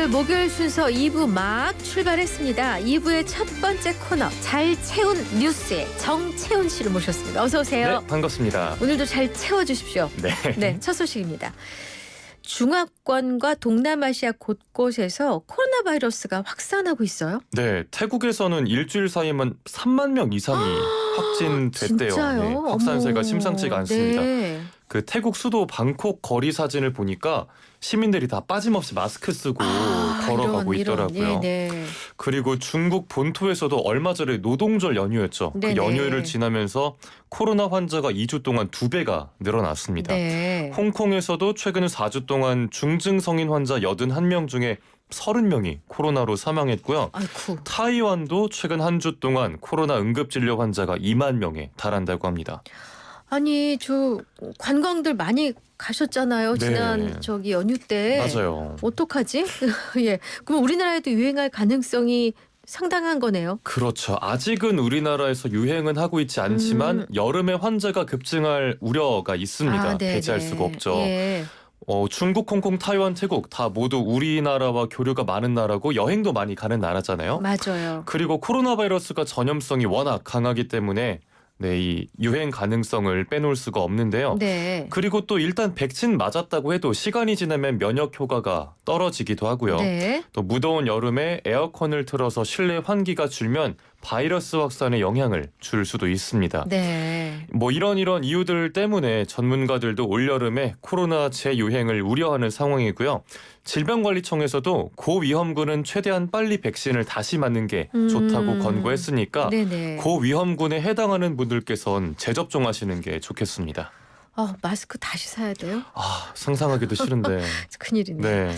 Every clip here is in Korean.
오늘 목요일 순서 2부 막 출발했습니다. 2부의 첫 번째 코너 잘 채운 뉴스에 정채운 씨를 모셨습니다. 어서 오세요. 네, 반갑습니다. 오늘도 잘 채워주십시오. 네. 네, 첫 소식입니다. 중화권과 동남아시아 곳곳에서 코로나 바이러스가 확산하고 있어요. 네, 태국에서는 일주일 사이에만 3만 명 이상이 확진됐대요. 진짜요? 네, 확산세가 어머. 심상치가 않습니다. 네. 그 태국 수도 방콕 거리 사진을 보니까 시민들이 다 빠짐없이 마스크 쓰고 걸어가고 있더라고요. 네. 그리고 중국 본토에서도 얼마 전에 노동절 연휴였죠. 네네. 그 연휴를 지나면서 코로나 환자가 2주 동안 2배가 늘어났습니다. 네. 홍콩에서도 최근 4주 동안 중증 성인 환자 81명 중에 30명이 코로나로 사망했고요. 아이쿠. 타이완도 최근 한 주 동안 코로나 응급진료 환자가 2만 명에 달한다고 합니다. 아니 저 관광들 많이 가셨잖아요. 네. 지난 연휴 때. 맞아요. 어떡하지? 예. 그럼 우리나라에도 유행할 가능성이 상당한 거네요. 그렇죠. 아직은 우리나라에서 유행은 하고 있지 않지만 여름에 환자가 급증할 우려가 있습니다. 네네. 배제할 수가 없죠. 예. 중국, 홍콩, 타이완, 태국 다 모두 우리나라와 교류가 많은 나라고 여행도 많이 가는 나라잖아요. 맞아요. 그리고 코로나 바이러스가 전염성이 워낙 강하기 때문에 이 유행 가능성을 빼놓을 수가 없는데요. 네. 그리고 또 일단 백신 맞았다고 해도 시간이 지나면 면역 효과가 떨어지기도 하고요. 네. 또 무더운 여름에 에어컨을 틀어서 실내 환기가 줄면 바이러스 확산에 영향을 줄 수도 있습니다. 네. 이런 이유들 때문에 전문가들도 올여름에 코로나 재유행을 우려하는 상황이고요. 질병관리청에서도 고위험군은 최대한 빨리 백신을 다시 맞는 게 좋다고 권고했으니까 네네. 고위험군에 해당하는 분들께선 재접종하시는 게 좋겠습니다. 마스크 다시 사야 돼요? 상상하기도 싫은데. 큰일이네. 네.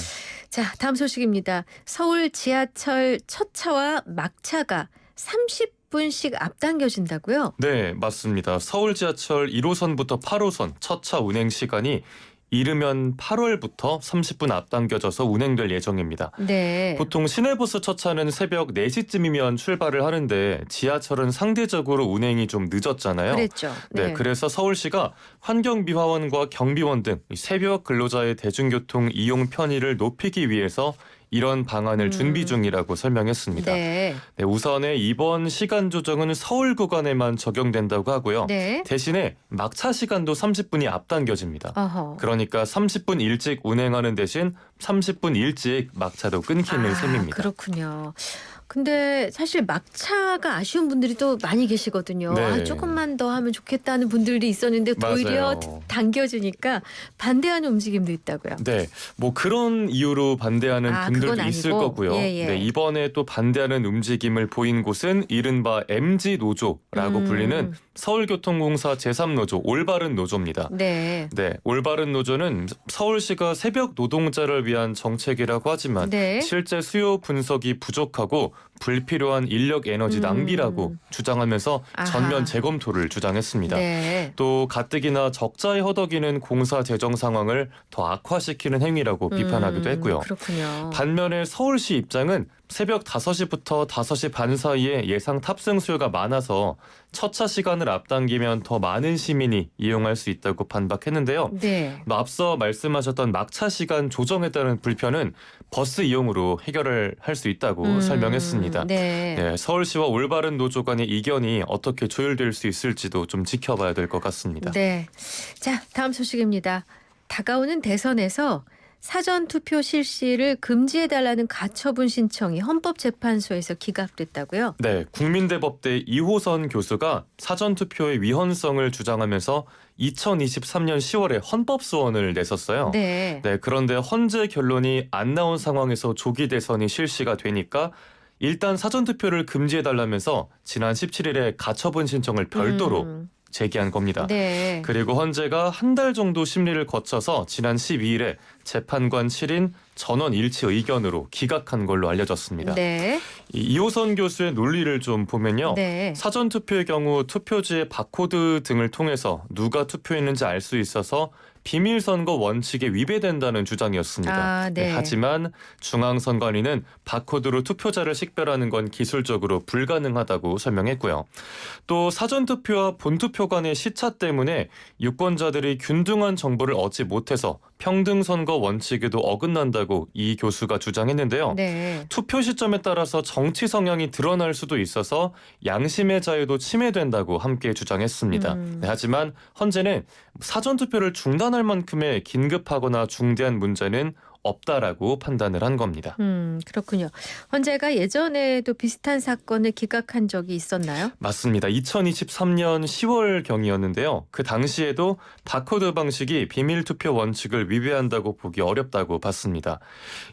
자, 다음 소식입니다. 서울 지하철 첫 차와 막차가 30분씩 앞당겨진다고요? 네, 맞습니다. 서울 지하철 1호선부터 8호선 첫 차 운행 시간이 이르면 8월부터 30분 앞당겨져서 운행될 예정입니다. 네. 보통 시내버스 첫 차는 새벽 4시쯤이면 출발을 하는데 지하철은 상대적으로 운행이 좀 늦었잖아요. 그랬죠. 네, 그래서 서울시가 환경미화원과 경비원 등 새벽 근로자의 대중교통 이용 편의를 높이기 위해서 이런 방안을 준비 중이라고 설명했습니다. 네. 네, 우선에 이번 시간 조정은 서울 구간에만 적용된다고 하고요. 네. 대신에 막차 시간도 30분이 앞당겨집니다. 어허. 그러니까 30분 일찍 운행하는 대신 30분 일찍 막차도 끊기는 셈입니다. 그렇군요. 근데 사실 막차가 아쉬운 분들이 또 많이 계시거든요. 네. 조금만 더 하면 좋겠다는 분들이 있었는데 오히려 맞아요. 당겨지니까 반대하는 움직임도 있다고요. 네, 그런 이유로 반대하는 그건 분들도 아니고. 있을 거고요. 예. 네, 이번에 또 반대하는 움직임을 보인 곳은 이른바 MG 노조라고 불리는 서울교통공사 제3노조 올바른 노조입니다. 네. 네, 올바른 노조는 서울시가 새벽 노동자를 위한 정책이라고 하지만 네. 실제 수요 분석이 부족하고 불필요한 인력 에너지 낭비라고 주장하면서 아하. 전면 재검토를 주장했습니다. 네. 또 가뜩이나 적자에 허덕이는 공사 재정 상황을 더 악화시키는 행위라고 비판하기도 했고요. 그렇군요. 반면에 서울시 입장은 새벽 5시부터 5시 반 사이에 예상 탑승 수요가 많아서 첫 차 시간을 앞당기면 더 많은 시민이 이용할 수 있다고 반박했는데요. 네. 앞서 말씀하셨던 막차 시간 조정에 따른 불편은 버스 이용으로 해결을 할 수 있다고 설명했습니다. 네. 네, 서울시와 올바른 노조 간의 이견이 어떻게 조율될 수 있을지도 좀 지켜봐야 될 것 같습니다. 네. 자, 다음 소식입니다. 다가오는 대선에서 사전투표 실시를 금지해달라는 가처분 신청이 헌법재판소에서 기각됐다고요? 네, 국민대법대 이호선 교수가 사전투표의 위헌성을 주장하면서 2023년 10월에 헌법소원을 냈었어요. 네. 네, 그런데 헌재 결론이 안 나온 상황에서 조기 대선이 실시가 되니까 일단 사전투표를 금지해달라면서 지난 17일에 가처분 신청을 별도로 제기한 겁니다. 네. 그리고 헌재가 한 달 정도 심리를 거쳐서 지난 12일에 재판관 7인 전원 일치 의견으로 기각한 걸로 알려졌습니다. 네. 이호선 교수의 논리를 좀 보면요. 네. 사전투표의 경우 투표지의 바코드 등을 통해서 누가 투표했는지 알 수 있어서 비밀선거 원칙에 위배된다는 주장이었습니다. 네. 하지만 중앙선관위는 바코드로 투표자를 식별하는 건 기술적으로 불가능하다고 설명했고요. 또 사전투표와 본투표 간의 시차 때문에 유권자들이 균등한 정보를 얻지 못해서 평등선거 원칙에도 어긋난다고 있다고 이 교수가 주장했는데요. 네. 투표 시점에 따라서 정치 성향이 드러날 수도 있어서 양심의 자유도 침해된다고 함께 주장했습니다. 네, 하지만 헌재는 사전투표를 중단할 만큼의 긴급하거나 중대한 문제는 없다라고 판단을 한 겁니다. 그렇군요. 헌재가 예전에도 비슷한 사건을 기각한 적이 있었나요? 맞습니다. 2023년 10월경이었는데요. 그 당시에도 바코드 방식이 비밀투표 원칙을 위배한다고 보기 어렵다고 봤습니다.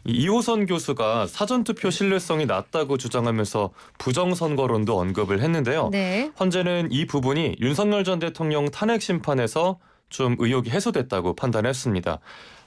이호선 교수가 사전투표 신뢰성이 낮다고 주장하면서 부정선거론도 언급을 했는데요. 네. 헌재는 이 부분이 윤석열 전 대통령 탄핵 심판에서 좀 의혹이 해소됐다고 판단했습니다.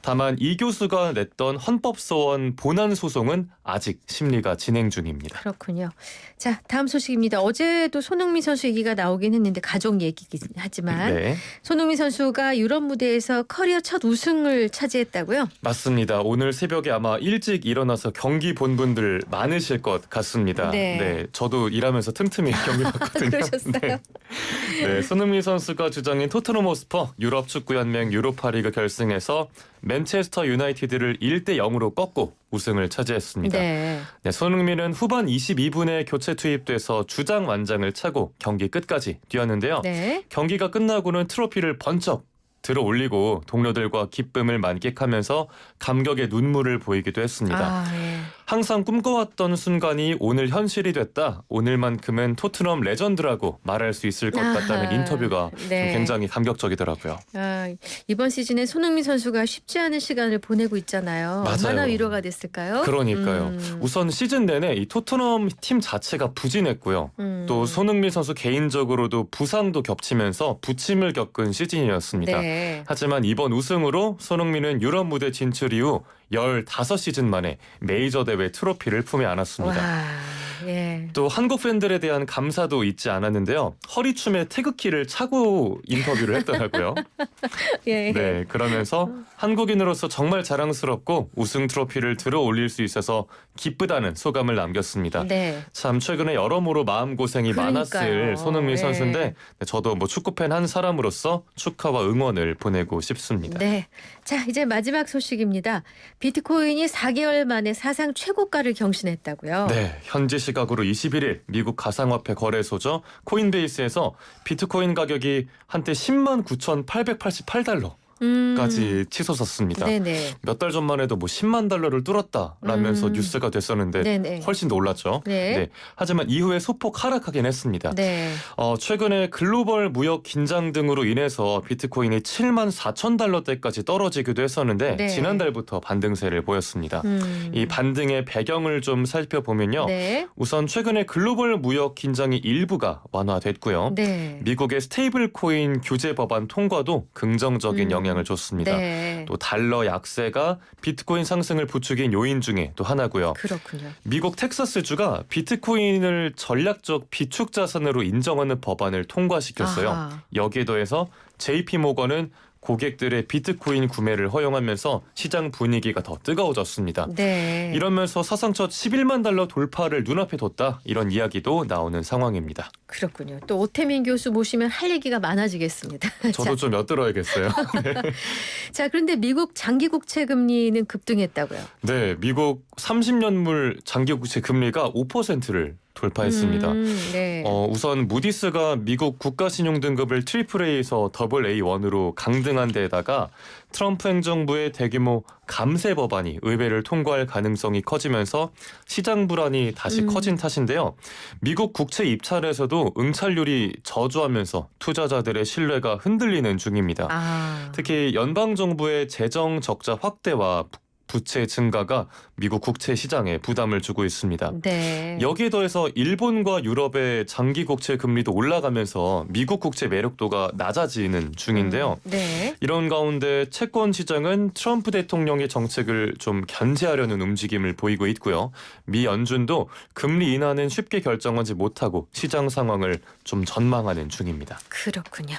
다만 이 교수가 냈던 헌법소원 본안 소송은 아직 심리가 진행 중입니다. 그렇군요. 자, 다음 소식입니다. 어제도 손흥민 선수 얘기가 나오긴 했는데 가족 얘기긴 하지만 네, 손흥민 선수가 유럽 무대에서 커리어 첫 우승을 차지했다고요? 맞습니다. 오늘 새벽에 아마 일찍 일어나서 경기 본 분들 많으실 것 같습니다. 네. 저도 일하면서 틈틈이 경기 봤거든요. 그러셨어요? 네, 손흥민 선수가 주장인 토트넘 호스퍼 유럽 축구 연맹 유로파리그 결승에서 맨체스터 유나이티드를 1대0으로 꺾고 우승을 차지했습니다. 네. 네, 손흥민은 후반 22분에 교체 투입돼서 주장 완장을 차고 경기 끝까지 뛰었는데요. 네. 경기가 끝나고는 트로피를 번쩍 들어 올리고 동료들과 기쁨을 만끽하면서 감격의 눈물을 보이기도 했습니다. 아, 예. 항상 꿈꿔왔던 순간이 오늘 현실이 됐다. 오늘만큼은 토트넘 레전드라고 말할 수 있을 것 같다는 인터뷰가 네. 좀 굉장히 감격적이더라고요. 아, 이번 시즌에 손흥민 선수가 쉽지 않은 시간을 보내고 있잖아요. 맞아요. 얼마나 위로가 됐을까요? 그러니까요. 우선 시즌 내내 이 토트넘 팀 자체가 부진했고요. 또 손흥민 선수 개인적으로도 부상도 겹치면서 부침을 겪은 시즌이었습니다. 네. 하지만 이번 우승으로 손흥민은 유럽 무대 진출 이후 15시즌 만에 메이저 대회 트로피를 품에 안았습니다. 와, 예. 또 한국 팬들에 대한 감사도 잊지 않았는데요. 허리춤에 태극기를 차고 인터뷰를 했더라고요. 예. 네, 그러면서 한국인으로서 정말 자랑스럽고 우승 트로피를 들어 올릴 수 있어서 기쁘다는 소감을 남겼습니다. 네. 참 최근에 여러모로 마음고생이 많았을 그러니까요. 손흥민 네. 선수인데 저도 뭐 축구팬 한 사람으로서 축하와 응원을 보내고 싶습니다. 네. 자, 이제 마지막 소식입니다. 비트코인이 4개월 만에 사상 최고가를 경신했다고요. 네, 현지 시각으로 21일 미국 가상화폐 거래소죠. 코인베이스에서 비트코인 가격이 한때 109,888달러 까지 치솟았습니다. 네네. 몇 달 전만 해도 뭐 10만 달러를 뚫었다라면서 뉴스가 됐었는데 네네. 훨씬 더 올랐죠. 네. 하지만 이후에 소폭 하락하긴 했습니다. 네. 최근에 글로벌 무역 긴장 등으로 인해서 비트코인이 7만 4천 달러대까지 떨어지기도 했었는데 네. 지난달부터 반등세를 보였습니다. 이 반등의 배경을 좀 살펴보면요. 네. 우선 최근에 글로벌 무역 긴장이 일부가 완화됐고요. 네. 미국의 스테이블 코인 규제 법안 통과도 긍정적인 영향을 줬습니다. 네. 또 달러 약세가 비트코인 상승을 부추긴 요인 중에 또 하나고요. 그렇군요. 미국 텍사스주가 비트코인을 전략적 비축 자산으로 인정하는 법안을 통과시켰어요. 아하. 여기에 더해서 JP모건은 고객들의 비트코인 구매를 허용하면서 시장 분위기가 더 뜨거워졌습니다. 네. 이러면서 사상 첫 11만 달러 돌파를 눈앞에 뒀다. 이런 이야기도 나오는 상황입니다. 그렇군요. 또 오태민 교수 모시면 할 얘기가 많아지겠습니다. 저도 좀 엿들어야겠어요. 자, 그런데 미국 장기 국채 금리는 급등했다고요. 네, 미국 30년물 장기 국채 금리가 5%를 돌파했습니다. 네. 우선 무디스가 미국 국가신용 등급을 AAA에서 AA1으로 강등한 데에다가 트럼프 행정부의 대규모 감세 법안이 의회를 통과할 가능성이 커지면서 시장 불안이 다시 커진 탓인데요. 미국 국채 입찰에서도 응찰률이 저조하면서 투자자들의 신뢰가 흔들리는 중입니다. 아. 특히 연방정부의 재정 적자 확대와 부채 증가가 미국 국채 시장에 부담을 주고 있습니다. 네. 여기에 더해서 일본과 유럽의 장기 국채 금리도 올라가면서 미국 국채 매력도가 낮아지는 중인데요. 네. 이런 가운데 채권 시장은 트럼프 대통령의 정책을 좀 견제하려는 움직임을 보이고 있고요. 미 연준도 금리 인하는 쉽게 결정하지 못하고 시장 상황을 좀 전망하는 중입니다. 그렇군요.